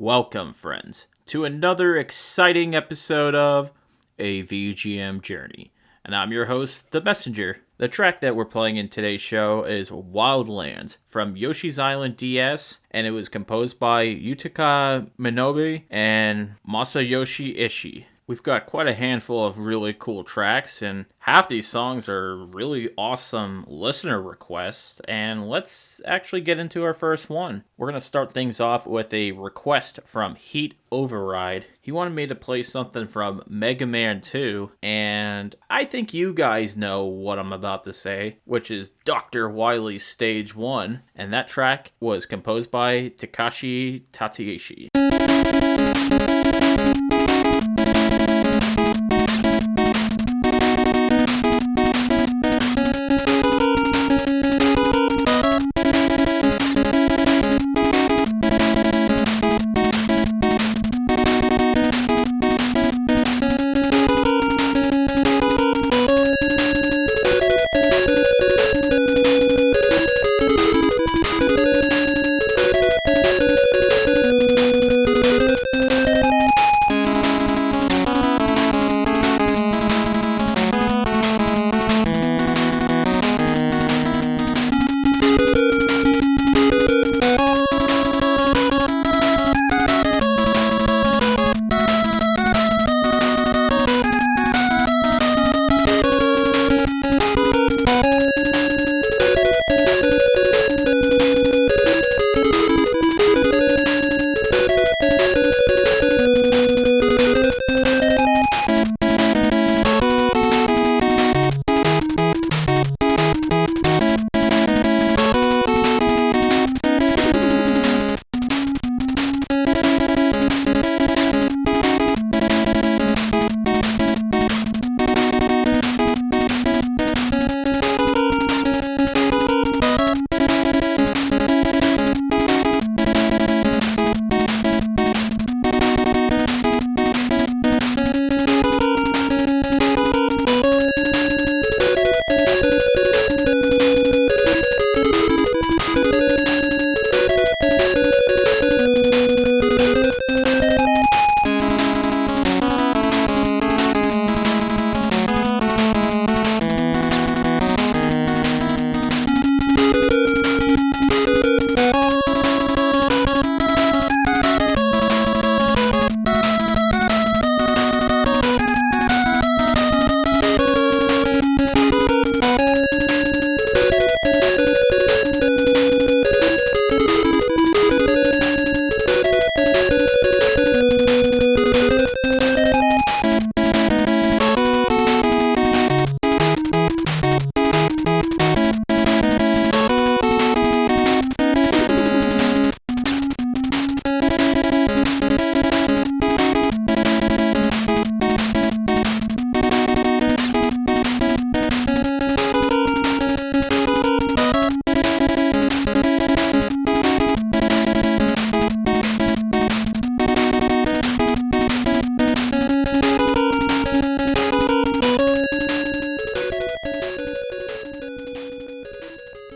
Welcome, friends, to another exciting episode of A VGM Journey. And I'm your host, The Messenger. The track that we're playing in today's show is Wildlands from Yoshi's Island DS, and it was composed by Yutaka, Minobe, and Masayoshi Ishi. We've got quite a handful of really cool tracks, and half these songs are really awesome listener requests, and let's actually get into our first one. We're going to start things off with a request from Heat Override. He wanted me to play something from Mega Man 2, and I think you guys know what I'm about to say, which is Dr. Wily's Stage 1, and that track was composed by Takashi Tateishi.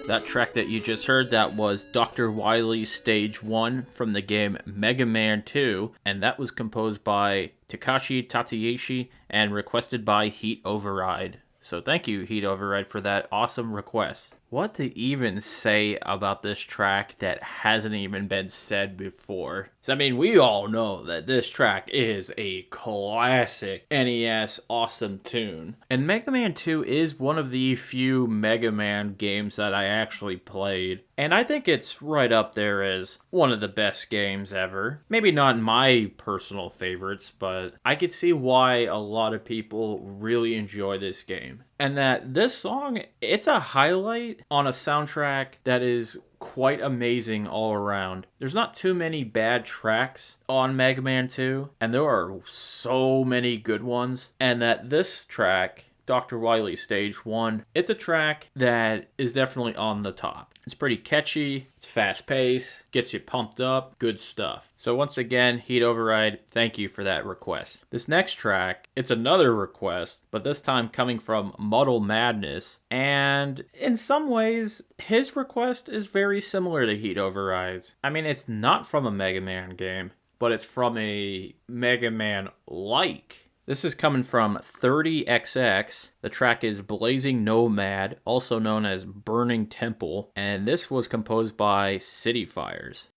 That track that you just heard, that was Dr. Wily's Stage 1 from the game Mega Man 2, and that was composed by Takashi Tateishi and requested by Heat Override. So thank you, Heat Override, for that awesome request. What to even say about this track that hasn't even been said before? So, I mean, we all know that this track is a classic NES awesome tune. And Mega Man 2 is one of the few Mega Man games that I actually played. And I think it's right up there as one of the best games ever. Maybe not my personal favorites, but I could see why a lot of people really enjoy this game. And that this song, it's a highlight on a soundtrack that is quite amazing all around. There's not too many bad tracks on Mega Man 2, and there are so many good ones. And that this track, Dr. Wily's Stage 1, it's a track that is definitely on the top. It's pretty catchy, it's fast-paced, gets you pumped up, good stuff. So once again, Heat Override, thank you for that request. This next track, it's another request, but this time coming from Muddle Madness, and in some ways, his request is very similar to Heat Override's. I mean, it's not from a Mega Man game, but it's from a Mega Man like. This is coming from 30XX. The track is Blazing Nomad, also known as Burning Temple, and this was composed by Cityfires.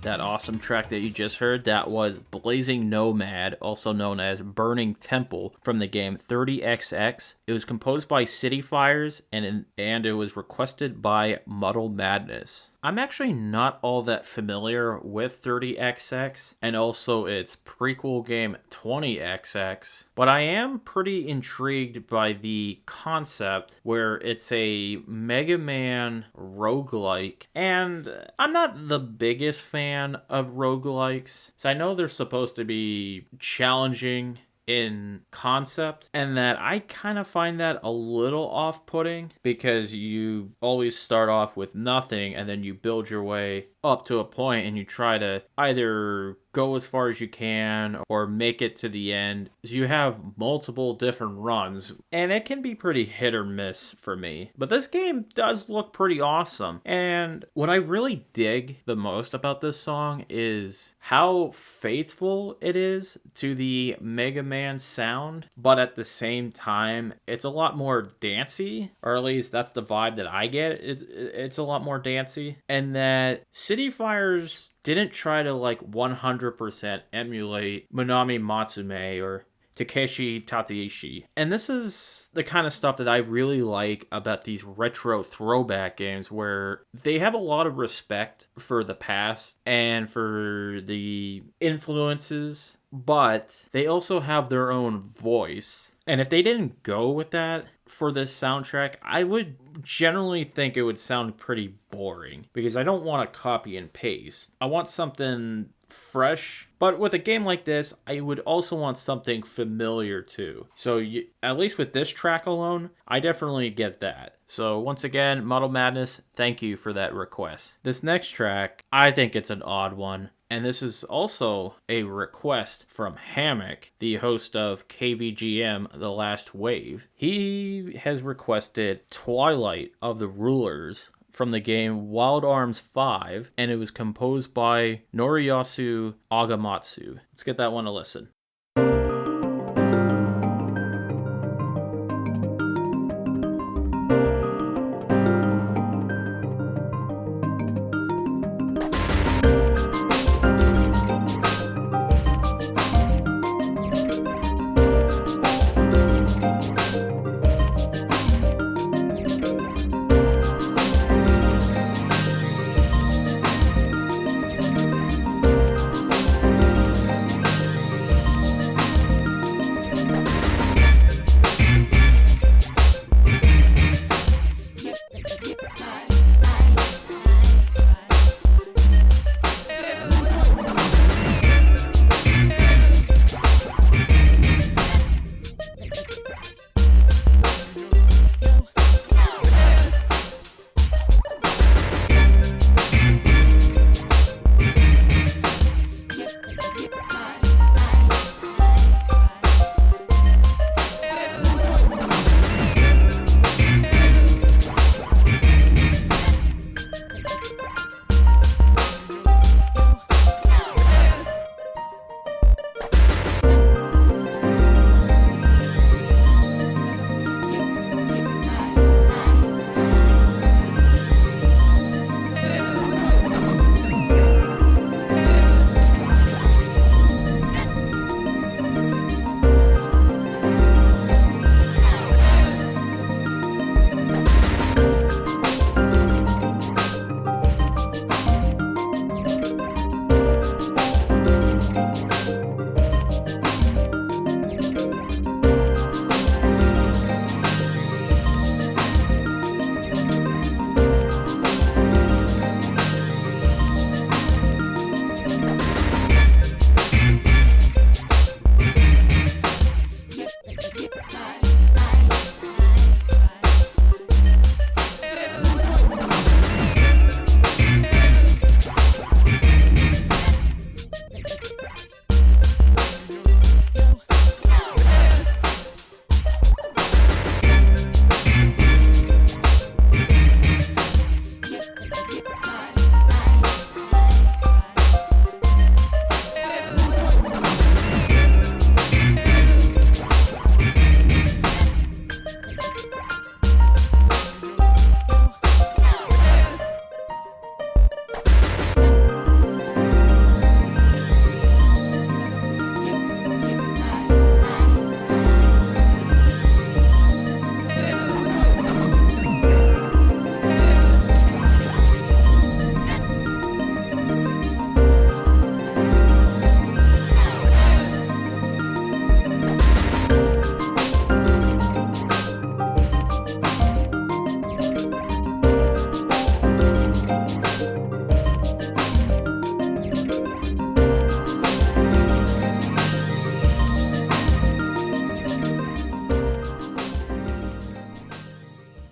That awesome track that you just heard, that was Blazing Nomad, also known as Burning Temple, from the game 30XX. It was composed by Cityfires, and it was requested by Muddle Madness. I'm actually not all that familiar with 30XX and also its prequel game 20XX, but I am pretty intrigued by the concept where it's a Mega Man roguelike, and I'm not the biggest fan of roguelikes, so I know they're supposed to be challenging in concept, and that I kind of find that a little off-putting because you always start off with nothing and then you build your way up to a point and you try to either go as far as you can or make it to the end. So you have multiple different runs, and it can be pretty hit or miss for me. But this game does look pretty awesome. And what I really dig the most about this song is how faithful it is to the Mega Man sound, but at the same time, it's a lot more dancey, or at least that's the vibe that I get. It's a lot more dancey, and that Cityfires didn't try to like 100% emulate Minami Matsume or Takeshi Tateishi. And this is the kind of stuff that I really like about these retro throwback games, where they have a lot of respect for the past and for the influences, but they also have their own voice. And if they didn't go with that for this soundtrack, I would generally think it would sound pretty boring, because I don't want to copy and paste. I want something fresh, but with a game like this, I would also want something familiar too. So at least with this track alone, I definitely get that. So once again, Muddle Madness, thank you for that request. This next track, I think it's an odd one. And this is also a request from Hammock, the host of KVGM The Last Wave. He has requested Twilight of the Rulers from the game Wild Arms 5, and it was composed by Noriyasu Agematsu. Let's get that one a listen.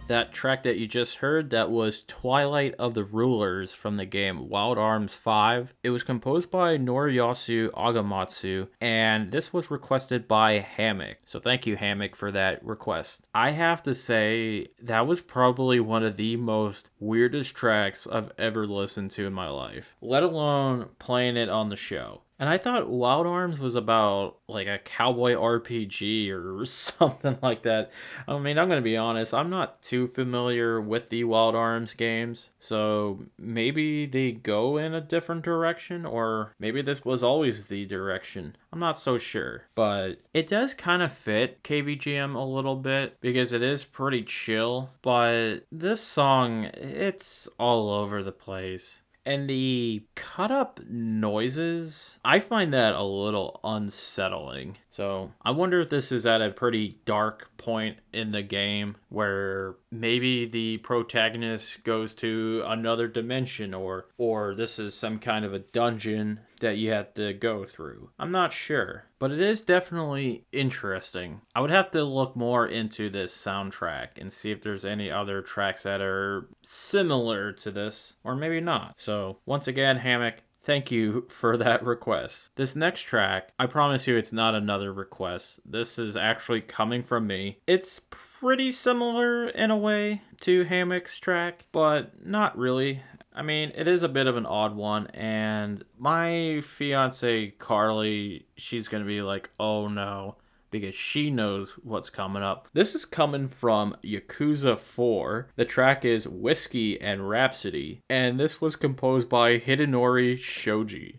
That track that you just heard, that was Twilight of the Rulers from the game Wild Arms 5. It was composed by Noriyasu Agematsu, and this was requested by Hammock. So thank you, Hammock, for that request. I have to say, that was probably one of the most weirdest tracks I've ever listened to in my life, let alone playing it on the show. And I thought Wild Arms was about like a cowboy RPG or something like that. I mean, I'm going to be honest, I'm not too familiar with the Wild Arms games. So maybe they go in a different direction, or maybe this was always the direction. I'm not so sure. But it does kind of fit KVGM a little bit because it is pretty chill. But this song, it's all over the place. And the cut up noises, I find that a little unsettling. So I wonder if this is at a pretty dark point in the game where maybe the protagonist goes to another dimension, or this is some kind of a dungeon that you have to go through. I'm not sure, but it is definitely interesting. I would have to look more into this soundtrack and see if there's any other tracks that are similar to this, or maybe not. So once again, Hammock, Thank you for that request. This next track, I promise you it's not another request. This is actually coming from me. It's pretty similar in a way to Hammock's track, but not really. I mean, it is a bit of an odd one, and my fiance Carly, she's gonna be like, oh no, because she knows what's coming up. This is coming from Yakuza 4. The track is Whiskey and Rhapsody, and this was composed by Hidenori Shoji.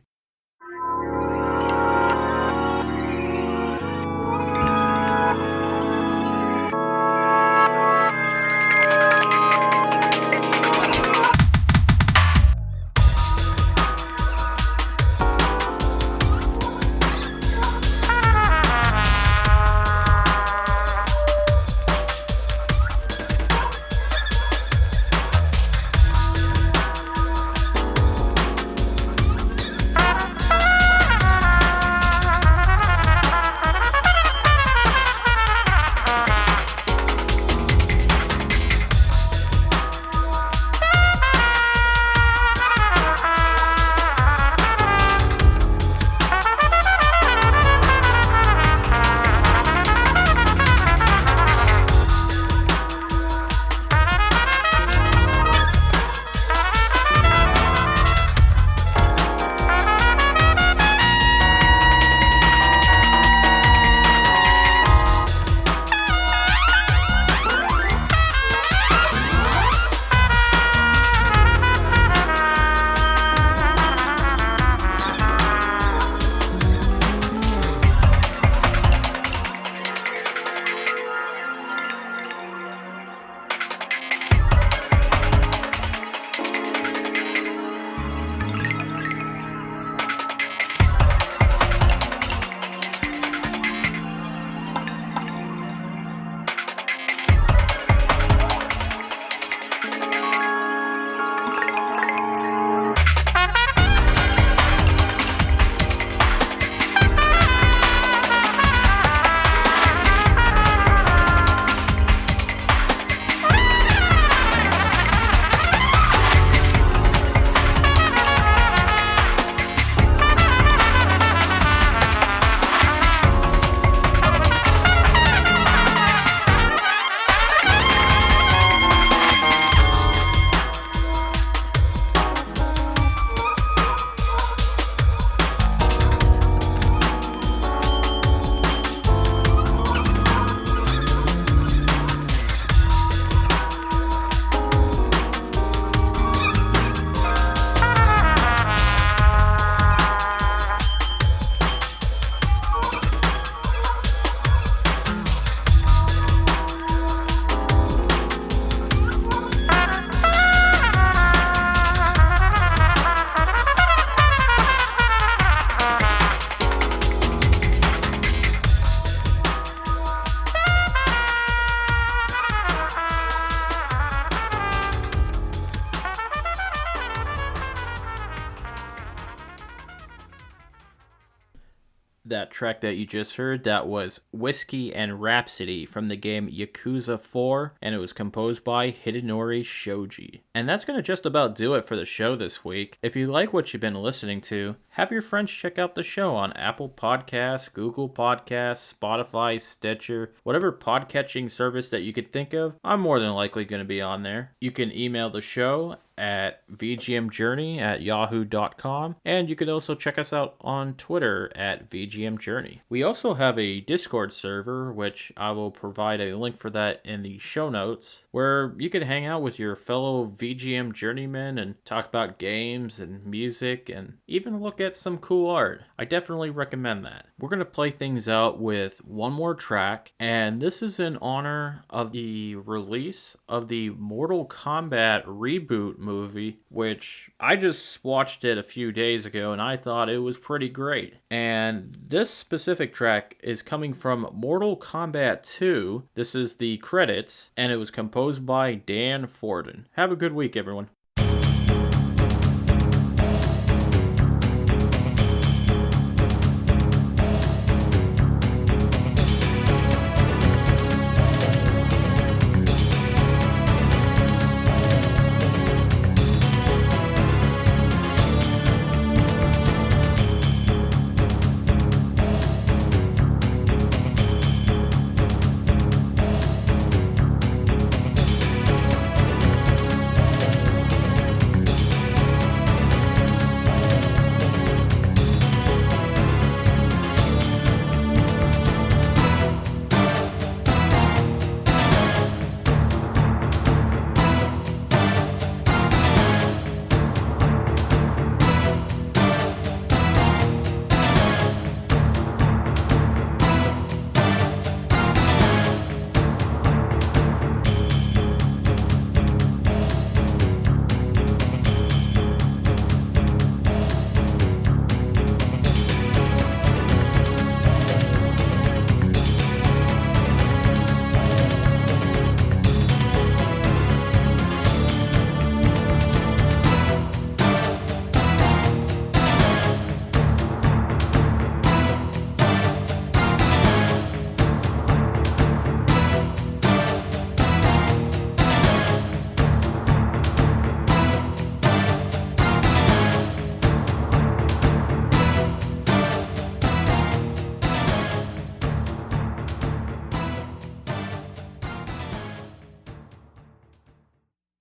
That track that you just heard, that was Whiskey and Rhapsody from the game Yakuza 4, and it was composed by Hidenori Shoji. And that's going to just about do it for the show this week. If you like what you've been listening to, have your friends check out the show on Apple Podcasts, Google Podcasts, Spotify, Stitcher, whatever podcatching service that you could think of. I'm more than likely going to be on there. You can email the show at vgmjourney@yahoo.com, and you can also check us out on Twitter at vgmjourney. We also have a Discord server, which I will provide a link for that in the show notes, where you can hang out with your fellow VGM journeymen and talk about games and music and even look at some cool art. I definitely recommend that. We're going to play things out with one more track, and this is in honor of the release of the Mortal Kombat reboot movie, which I just watched it a few days ago and I thought it was pretty great. And this specific track is coming from Mortal Kombat 2. This is the credits, and it was composed by Dan Forden. Have a good week, everyone.